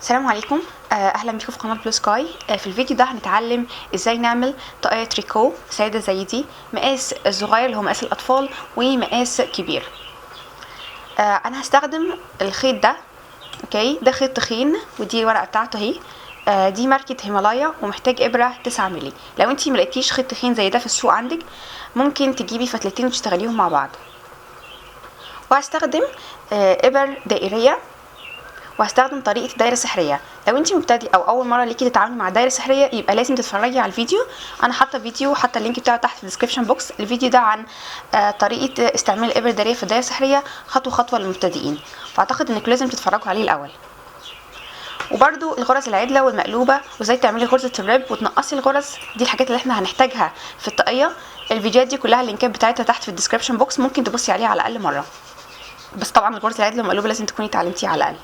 السلام عليكم. اهلا بيكم في قناه بلو سكاي. في الفيديو ده هنتعلم ازاي نعمل طاقية تريكو ساده زي دي، مقاس الصغير اللي هو مقاس الاطفال ومقاس كبير. انا هستخدم الخيط ده. اوكي، ده خيط تخين ودي الورقه بتاعته اهي. دي ماركه هيمالايا ومحتاج ابره 9 مللي. لو انتي ملقيتيش خيط تخين زي ده في السوق عندك، ممكن تجيبي فتلتين وتشتغليهم مع بعض. وهستخدم ابر دائريه، وهستخدم طريقه دايره سحريه. لو انت مبتدئ او اول مره ليكي تتعاملي مع دايره سحريه، يبقى لازم تتفرجي على الفيديو. انا حاطه فيديو، حاطه اللينك بتاعه تحت في الديسكربشن بوكس. الفيديو ده عن طريقه استعمال الابر الدائريه في الدايره السحريه خطوه خطوه للمبتدئين، فاعتقد انك لازم تتفرجوا عليه الاول. وبرده الغرز العدله والمقلوبه، وازاي تعملي غرزه الريب وتنقصي الغرز، دي الحاجات اللي احنا هنحتاجها في الطاقيه. الفيديوهات دي كلها اللينكات بتاعتها تحت في الديسكربشن بوكس، ممكن تبصي عليها على الاقل مره. بس طبعا الغرز العدله والمقلوبه لازم تكوني اتعلمتيها على الاقل.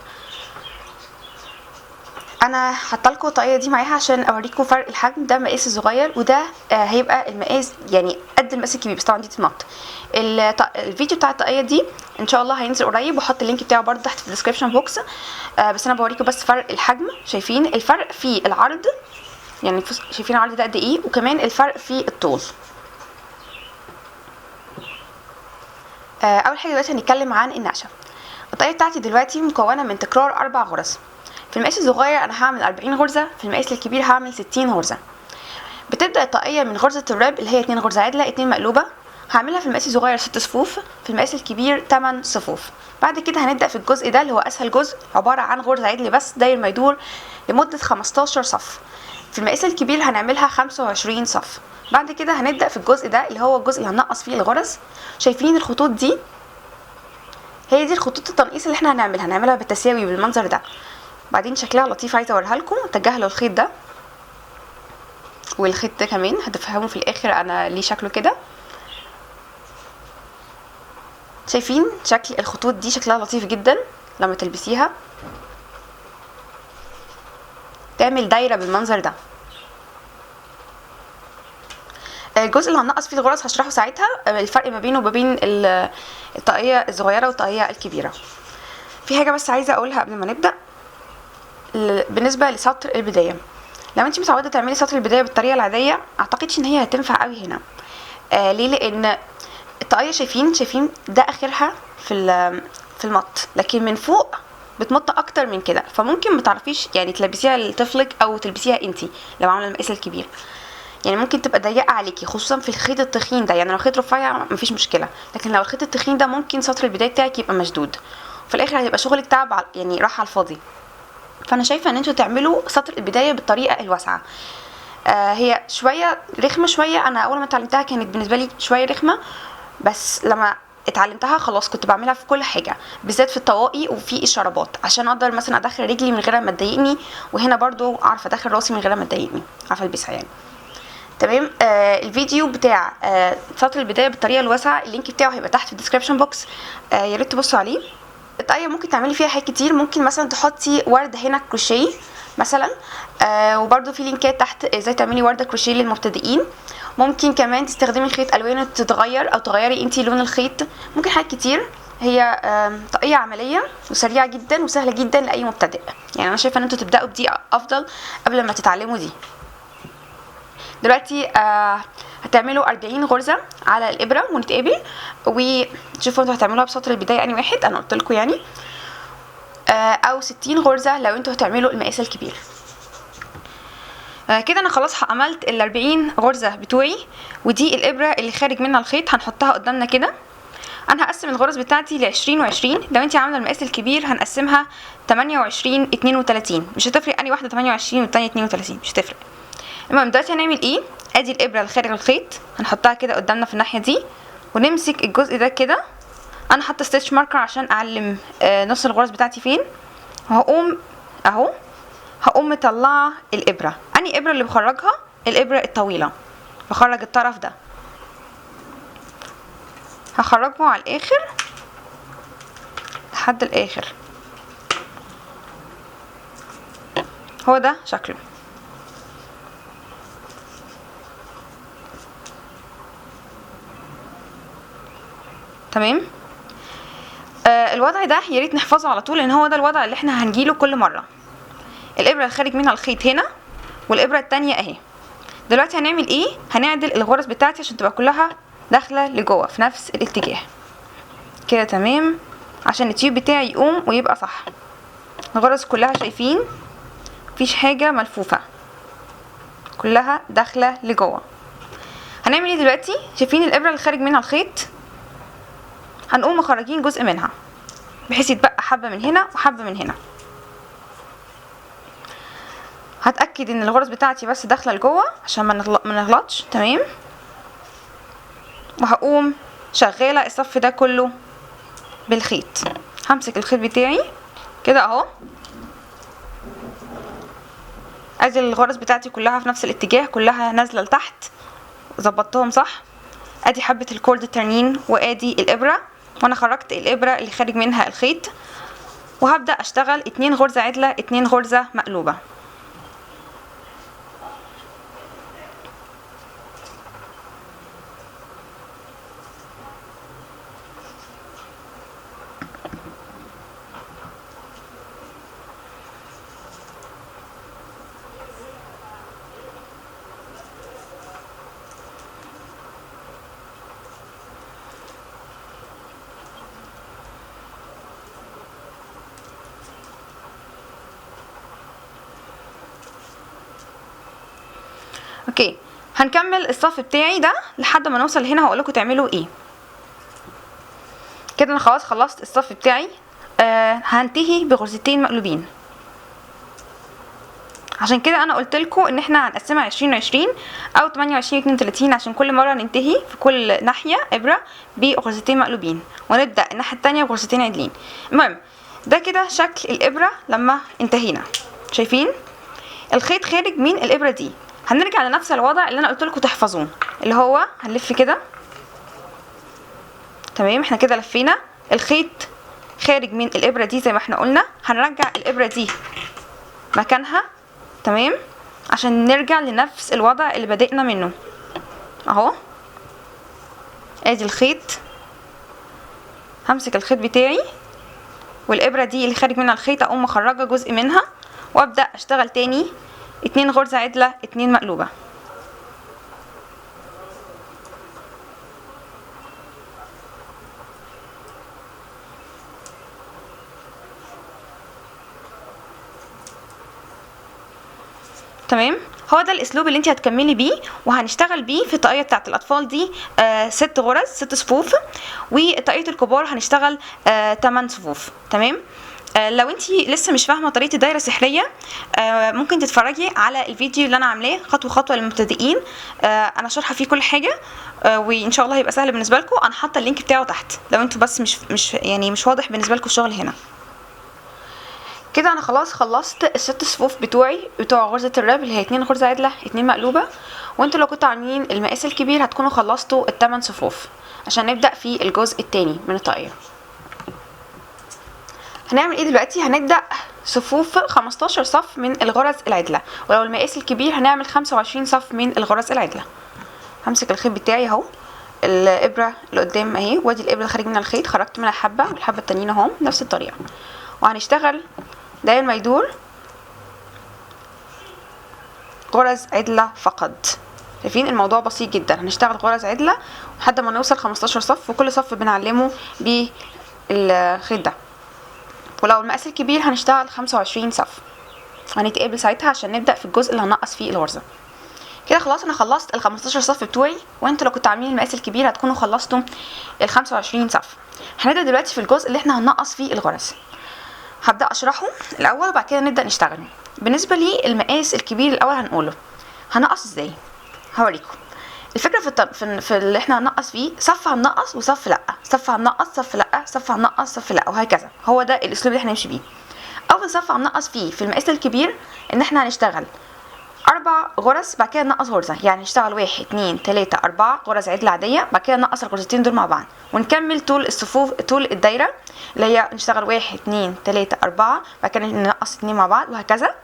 انا حاطه لكم الطاقيه دي معاها عشان اوريكم فرق الحجم. ده مقاس الصغير، وده هيبقى المقاس يعني قد المقاس الكبير، بس طبعا دي تتنط. الفيديو بتاع الطاقيه دي ان شاء الله هينزل قريب، وحط اللينك بتاعه برده تحت في الديسكربشن بوكس. بس انا بوريكم بس فرق الحجم. شايفين الفرق في العرض؟ يعني شايفين العرض ده قد ايه، وكمان الفرق في الطول. اول حاجه دلوقتي هنتكلم عن النقشه. الطاقيه بتاعتي دلوقتي مكونه من تكرار 4 غرز. في المقاس الصغير انا هعمل 40 غرزه، في المقاس الكبير هعمل 60 غرزه. بتبدا الطاقيه من غرزه الراب اللي هي 2 غرزه عدله 2 مقلوبه. هعملها في المقاس الصغير 6 صفوف، في المقاس الكبير 8 صفوف. بعد كده هنبدا في الجزء ده اللي هو اسهل جزء، عباره عن غرزه عدل بس داير ما يدور لمده 15 صف. في المقاس الكبير هنعملها 25 صف. بعد كده هنبدا في الجزء ده اللي هو الجزء اللي هننقص فيه الغرز. شايفين الخطوط دي؟ هي دي الخطوط التنقيص اللي احنا هنعملها بالتساوي بالمنظر ده. بعدين شكلها لطيف، عايزه اوريها لكم. تجاهلوا الخيط ده والخيط ده كمان، هتفهموا في الاخر انا ليه شكله كده. شايفين شكل الخطوط دي؟ شكلها لطيف جدا لما تلبسيها، تعمل دايره بالمنظر ده. الجزء اللي هنقص فيه الغرز هشرحه ساعتها، الفرق ما بينه وما بين الطاقيه الصغيره والطاقيه الكبيره. في حاجه بس عايزه اقولها قبل ما نبدا، بالنسبه لسطر البدايه. لو انت متعوده تعملي سطر البدايه بالطريقه العاديه، اعتقدش ان هي هتنفع قوي هنا. ليه؟ لان الطاقيه شايفين ده اخرها في المط، لكن من فوق بتمط اكتر من كده، فممكن متعرفيش يعني تلبسيها لطفلك او تلبسيها انتي لو عامله المقاس الكبير. يعني ممكن تبقى ضيقه عليكي، خصوصا في الخيط التخين ده. يعني لو خيط رفيع مفيش مشكله، لكن لو الخيط التخين ده ممكن سطر البدايه بتاعك يبقى مشدود، وفي الاخر هيبقى شغلك تعب يعني راح على الفاضي. فانا شايفه ان انتوا تعملوا سطر البدايه بالطريقه الواسعه. هي شويه رخمه شويه، انا اول ما اتعلمتها كانت بالنسبه لي شويه رخمه، بس لما اتعلمتها خلاص كنت بعملها في كل حاجه، بالذات في الطواقي وفي الشرابات، عشان اقدر مثلا ادخل رجلي من غير ما تضايقني، وهنا برضو اعرف ادخل راسي من غير ما تضايقني، عارفه البسها يعني. تمام. الفيديو بتاع سطر البدايه بالطريقه الواسعه اللينك بتاعه هيبقى تحت في الديسكربشن بوكس، يا ريت تبصوا عليه. الطاقيه ممكن تعملي فيها حاجات كتير، ممكن مثلا تحطي ورده هنا كروشيه مثلا، وبرده في لينكات تحت ازاي تعملي ورده كروشيه للمبتدئين. ممكن كمان تستخدمي خيط الوانه تتغير، او تغيري انتي لون الخيط. ممكن حاجات كتير. هي طاقيه عمليه وسريعه جدا وسهله جدا لاي مبتدئ. يعني انا شايفه ان انتوا تبداوا بدي افضل قبل ما تتعلموا دي. دلوقتي هتعملوا 40 غرزه على الابره ونتقابل وتشوفوا انتوا هتعملوها بسطر البدايه انهي واحد. انا قلت لكم يعني او 60 غرزه لو انتوا هتعملوا المقاس الكبير. كده انا خلاص عملت ال 40 غرزه بتوعي، ودي الابره اللي خارج منها الخيط هنحطها قدامنا كده. انا هقسم الغرز بتاعتي ل 20 و20. لو انت عامله المقاس الكبير هنقسمها 28 32، مش هتفرق اني واحده 28 والثانيه 32، مش هتفرق. المهم دلوقتي هنعمل ايه؟ ادي الابره اللي خارج الخيط هنحطها كده قدامنا في الناحيه دي، ونمسك الجزء ده كده. انا حاطه ستيتش ماركر عشان اعلم نص الغرز بتاعتي فين، وهقوم اهو هقوم مطلعه الابره. اني ابره اللي بخرجها؟ الابره الطويله، بخرج الطرف ده، هخرجه على الاخر لحد الاخر. هو ده شكله. تمام. الوضع ده يا ريت نحفظه على طول، لان هو ده الوضع اللي احنا هنجيله كل مره. الابره اللي خارج منها الخيط هنا والابره التانية اهي. دلوقتي هنعمل ايه؟ هنعدل الغرز بتاعتي عشان تبقى كلها داخله لجوه في نفس الاتجاه كده، تمام، عشان التيوب بتاعي يقوم ويبقى صح. الغرز كلها شايفين مفيش حاجه ملفوفه، كلها داخله لجوه. هنعمل ايه دلوقتي؟ شايفين الابره اللي خارج منها الخيط؟ هنقوم مخرجين جزء منها بحيث يتبقى حبه من هنا وحبه من هنا. هتاكد ان الغرز بتاعتي بس داخله لجوه عشان ما نغلطش، تمام. وهقوم شغاله الصف ده كله بالخيط. همسك الخيط بتاعي كده اهو، ادي الغرز بتاعتي كلها في نفس الاتجاه، كلها نازله لتحت، ظبطتهم صح. ادي حبه الكورد التانيين وادي الابره، وانا خرجت الابره اللي خارج منها الخيط. وهبدا اشتغل 2 غرزه عدله 2 غرزه مقلوبه. اوكي، هنكمل الصف بتاعي ده لحد ما نوصل هنا. هقول لكم تعملوا ايه. كده انا خلاص خلصت الصف بتاعي. هنتهي بغرزتين مقلوبين. عشان كده انا قلت لكم ان احنا هنقسمها 20 20 او 28 32 عشان كل مره ننتهي في كل ناحيه ابره بغرزتين مقلوبين، ونبدا الناحيه التانية بغرزتين عدلين. المهم ده كده شكل الابره لما انتهينا. شايفين الخيط خارج من الابره دي. هنرجع لنفس الوضع اللي انا قلت لكم تحفظوه، اللي هو هنلف كده، تمام. احنا كده لفينا الخيط خارج من الابره دي زي ما احنا قلنا. هنرجع الابره دي مكانها، تمام، عشان نرجع لنفس الوضع اللي بدأنا منه اهو. ادي الخيط، همسك الخيط بتاعي والابره دي اللي خارج منها الخيط اقوم مخرجه جزء منها وابدا اشتغل تاني 2 غرزه عدله 2 مقلوبه. تمام، هو ده الاسلوب اللي انت هتكملي بيه وهنشتغل بيه في الطاقيه بتاعه الاطفال دي 6 غرز 6 صفوف، وطاقيه الكبار هنشتغل 8 صفوف، تمام. لو انت لسه مش فاهمه طريقه الدايره السحريه ممكن تتفرجي على الفيديو اللي انا عاملاه خطوه خطوه للمبتدئين. انا شارحه فيه كل حاجه وان شاء الله هيبقى سهل بالنسبه لكم. انا حاطه اللينك بتاعه تحت لو انتوا بس مش واضح بالنسبه لكم الشغل هنا. كده انا خلاص خلصت ال6 صفوف بتوع غرزه الراب اللي هي 2 غرزه عدله 2 مقلوبه. وانتوا لو كنتوا عاملين المقاس الكبير هتكونوا خلصتوا ال8 صفوف عشان نبدا في الجزء الثاني من الطاقيه. هنعمل ايه دلوقتي؟ هنبدا صفوف 15 صف من الغرز العدله، ولو المقاس الكبير هنعمل 25 صف من الغرز العدله. همسك الخيط بتاعي اهو، الابره اللي قدام اهي، وادي الابره اللي خارج منها الخيط، خرجت منها حبه والحبه التانيين اهم نفس الطريقه. وهنشتغل داير ما يدور غرز عدله فقط. شايفين الموضوع بسيط جدا. هنشتغل غرز عدله لحد ما نوصل 15 صف، وكل صف بنعلمه بالخيط ده. ولو المقاس الكبير هنشتغل 25 صف. هنتقابل ساعتها عشان نبدا في الجزء اللي هنقص فيه الغرزه. كده خلاص انا خلصت ال 15 صف بتوعي، وانتوا لو كنتوا عاملين المقاس الكبير هتكونوا خلصتوا ال 25 صف. هنبدا دلوقتي في الجزء اللي احنا هنقص فيه الغرز. هبدا اشرحه الاول وبعد كده نبدا نشتغل. بالنسبه لي المقاس الكبير الاول هنقوله هنقص ازاي. هوريكم الفكره في اللي احنا هنقص فيه. صف هنقص وصف لا، صف هنقص صف لا، صف هنقص صف لا، وهكذا. هو ده الاسلوب اللي احنا هنمشي بيه. اول صف هنقص فيه في المقاس الكبير ان احنا هنشتغل 4 غرز بعد كده نقص غرزه، يعني نشتغل 1 2 3 4 غرز عدله عاديه، بعد كده نقص الغرزتين دول مع بعض ونكمل طول الصفوف طول الدايره اللي هي نشتغل 1 2 3 4 بعد كده نقص 2 مع بعض وهكذا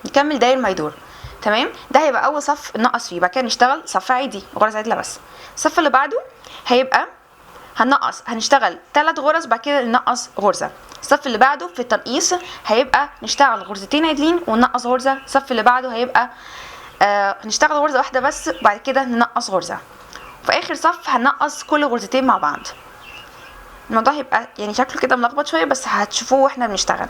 نكمل داير ما يدور، تمام. ده هيبقى اول صف نقص فيه. بعد كده نشتغل صف عادي غرز عدله بس. الصف اللي بعده هيبقى هنشتغل 3 غرز، بعد كده ننقص غرزه. الصف اللي بعده في التنقيص هيبقى نشتغل غرزتين عدلين وننقص غرزه. الصف اللي بعده هيبقى هنشتغل غرزه واحده بس وبعد كده ننقص غرزه. في اخر صف هننقص كل غرزتين مع بعض. الموضوع هيبقى يعني شكله كده ملخبط شويه بس هتشوفوه واحنا بنشتغل.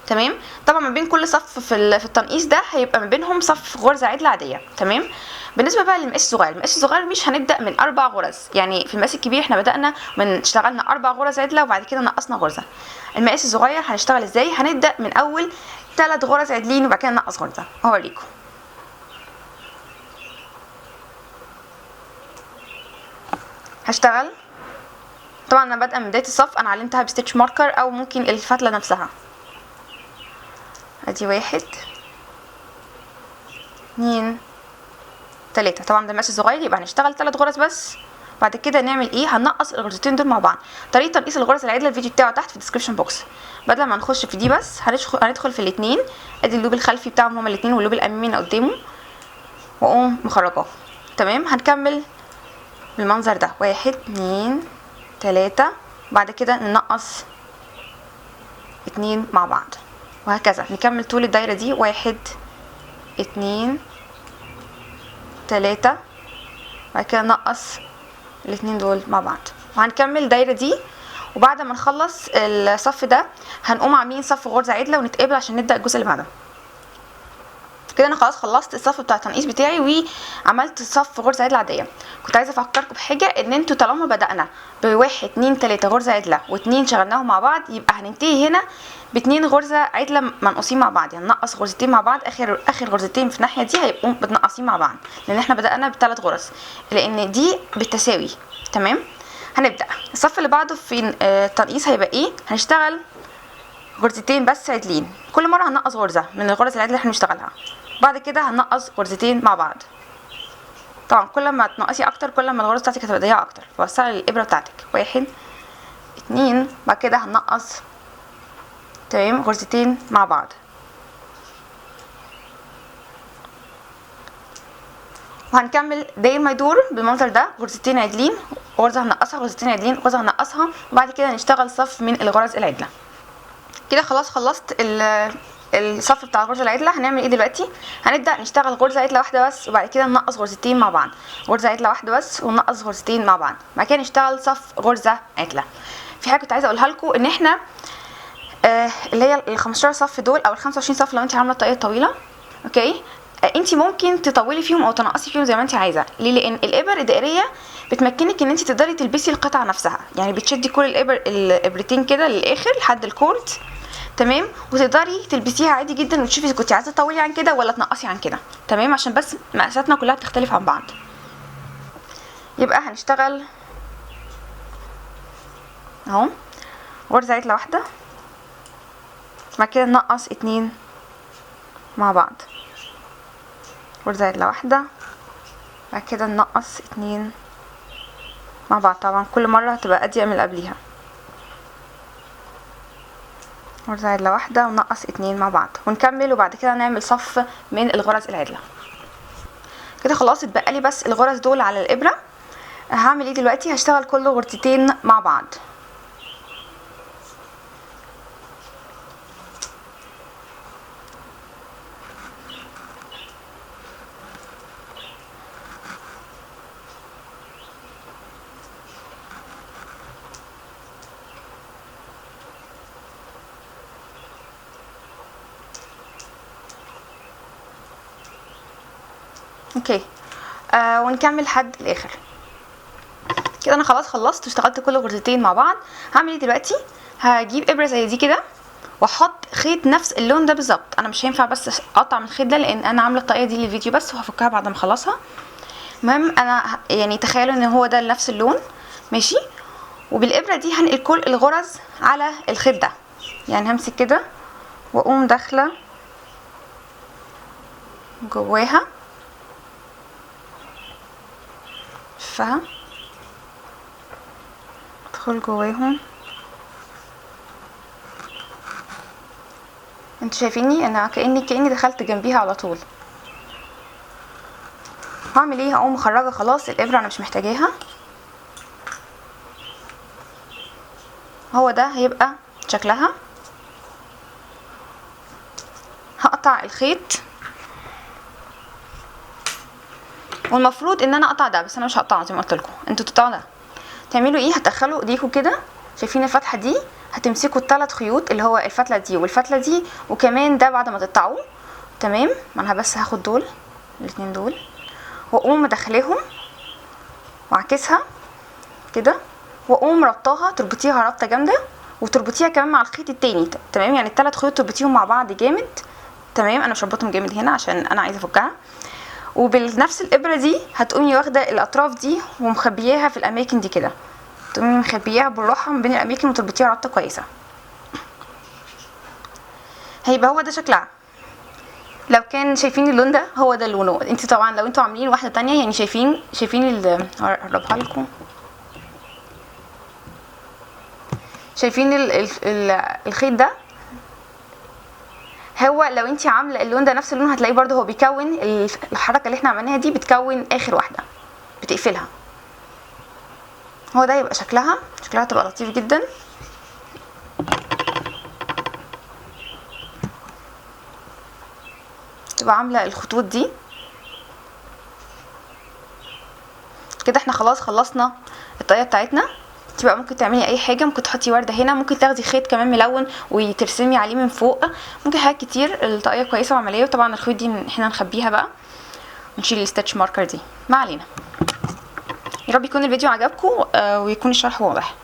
تمام. طبعا ما بين كل صف في التنقيص ده هيبقى ما بينهم صف غرزه عدله عاديه. تمام. بالنسبه بقى للمقاس الصغير، المقاس الصغير مش هنبدا من 4 غرز، يعني في المقاس الكبير احنا بدانا اشتغلنا 4 غرز عدله وبعد كده نقصنا غرزه. المقاس الصغير هنشتغل ازاي؟ هنبدا من اول 3 غرز عدلين وبعد كده ننقص غرزه. هوريكم. هشتغل طبعا انا بادئه من بدايه الصف، انا علمتها بستيتش ماركر او ممكن الفتله نفسها. ادي 1 2 3. طبعا ده المقاس الصغير يبقى هنشتغل 3 غرز بس. بعد كده نعمل ايه؟ هننقص الغرزتين دول مع بعض. طريقه تنقيص الغرز العدله الفيديو بتاعه تحت في الديسكربشن بوكس. بدل ما نخش في دي بس هندخل في الاثنين. ادي اللوب الخلفي بتاعهم هما الاثنين واللوب الامامي قدامه واقوم مخرجاه. تمام. هنكمل بالمنظر ده 1 2 3. بعد كده ننقص 2 مع بعض وهكذا نكمل طول الدايره دي 1 2 3. بعد كده نقص الاثنين دول مع بعض وهنكمل الدايره دي. وبعد ما نخلص الصف ده هنقوم عاملين صف غرزه عدله ونتقابل عشان نبدا الجزء اللي بعده. كده انا خلاص خلصت الصف بتاع التنقيص بتاعي وعملت صف غرزه عدله عاديه. كنت عايزه افكركم بحاجه، ان انتوا طالما بدانا ب1 2 3 غرزه عدله و2 شغلناهم مع بعض يبقى هننتهي هنا ب2 غرزه عدله منقوصين مع بعض، يعني ننقص غرزتين مع بعض. اخر غرزتين في الناحيه دي هيبقوا متنقصين مع بعض لان احنا بدانا ب3 غرز لان دي بالتساوي. تمام. هنبدا الصف اللي بعده في التنقيص هيبقى ايه؟ هنشتغل غرزتين بس عدلين. كل مره هننقص غرزه من الغرز العدله اللي احنا بنشتغلها. بعد كده هننقص غرزتين مع بعض. طبعا كل ما تنقصي اكتر كل ما الغرز بتاعتك هتبقى ضيقه اكتر. فوسعي الابره بتاعتك 1 2. بعد كده هننقص تمام غرزتين مع بعض وهنكمل داير ما يدور بالمنظر ده. غرزتين عدلين غرزه هنقصها، غرزتين عدلين غرزه هنقصها، وبعد كده نشتغل صف من الغرز العدله. كده خلاص خلصت الصف بتاع الغرزه العدله. هنعمل ايه دلوقتي؟ هنبدا نشتغل غرزه عدله واحده بس وبعد كده ننقص غرزتين مع بعض. غرزه عدله واحده بس وننقص غرزتين مع بعض. بعد كده نشتغل صف غرزه عدله. في حاجه كنت عايزه اقولها لكم، ان احنا اللي هي ال 15 صف دول او ال 25 صف لو انت عامله طاقيه طويله، اوكي، انت ممكن تطولي فيهم او تنقصي فيهم زي ما انت عايزه. ليه؟ لان الابر الدائريه بتمكنك ان انت تقدري تلبسي القطعه نفسها، يعني بتشدي كل الابرتين كده للاخر لحد الكورد. تمام. وتقدري تلبسيها عادي جدا وتشوفي اذا كنتي عايزه تطولي عن كده ولا تنقصي عن كده. تمام. عشان بس مقاساتنا كلها بتختلف عن بعض. يبقى هنشتغل اهو غرزه عدله واحده، بعد كده ننقص 2 مع بعض. غرزه عدله واحده بعد كده ننقص 2 مع بعض. طبعا كل مره هتبقى اضيق من اللي قبليها. غرزه عدله واحده وننقص 2 مع بعض ونكمل. وبعد كده نعمل صف من الغرز العدله. كده خلاص اتبقى لي بس الغرز دول على الابره. هعمل ايه دلوقتي؟ هشتغل كل غرزتين مع بعض. اوكي. ونكمل لحد الاخر. كده انا خلاص خلصت واشتغلت كل غرزتين مع بعض. هعمل ايه دلوقتي؟ هجيب ابره زي دي كده واحط خيط نفس اللون ده بالظبط. انا مش هينفع بس اقطع من الخيط ده لان انا عامله الطاقيه دي للفيديو بس وهفكها بعد ما اخلصها. المهم انا يعني تخيلوا ان هو ده نفس اللون. ماشي. وبالابره دي هنقل كل الغرز على الخيط ده، يعني همسك كده واقوم داخله جواها فها ادخل جواهم. انتوا شايفيني انا كاني دخلت جنبيها على طول. هعمل ايه؟ هقوم مخرجه خلاص الابره انا مش محتاجاها هو ده هيبقى شكلها. هقطع الخيط، والمفروض ان انا اقطع ده، بس انا مش هقطعه زي ما قلت لكم. انتوا تقطعوا ده. تعملوا ايه؟ هتدخلوا ايديكوا كده، شايفين الفتحه دي؟ هتمسكوا الثلاث خيوط اللي هو الفتله دي والفتله دي وكمان ده بعد ما تقطعوه. تمام. ما انا بس هاخد دول الاثنين دول واقوم مدخلاهم واعكسها كده، واقوم ربطاها، تربطيها ربطه جامده وتربطيها كمان مع الخيط التاني. تمام، يعني الثلاث خيوط تربطيهم مع بعض جامد. تمام، انا مش ربطهم جامد هنا عشان انا عايزه افكها. وبنفس الابره دي هتقومي واخده الاطراف دي ومخبياها في الاماكن دي كده، تقومي مخبياها بالراحه ما بين الاماكن وتربطيها ربطه كويسه. هيبقى هو ده شكلها. لو كان شايفين اللون ده هو ده لونه. انت طبعا لو انتوا عاملين واحده تانية يعني شايفين هقربها لكم. شايفين الخيط ده؟ هو لو انت عامله اللون ده نفس اللون هتلاقيه برده هو بيكون الحركه اللي احنا عملناها دي، بتكون اخر واحده بتقفلها. هو ده يبقى شكلها تبقى لطيف جدا. تبقى عامله الخطوط دي كده. احنا خلاص خلصنا الطاقيه بتاعتنا. انت بقى ممكن تعملي اي حاجه، ممكن تحطي ورده هنا، ممكن تاخدي خيط كمان ملون وترسمي عليه من فوق، ممكن حاجات كتير. الطاقيه كويسه وعمليه، وطبعا الخيوط دي احنا نخبيها بقى ونشيل الستitch ماركر دي. ما علينا. يا رب يكون الفيديو عجبكم ويكون الشرح واضح.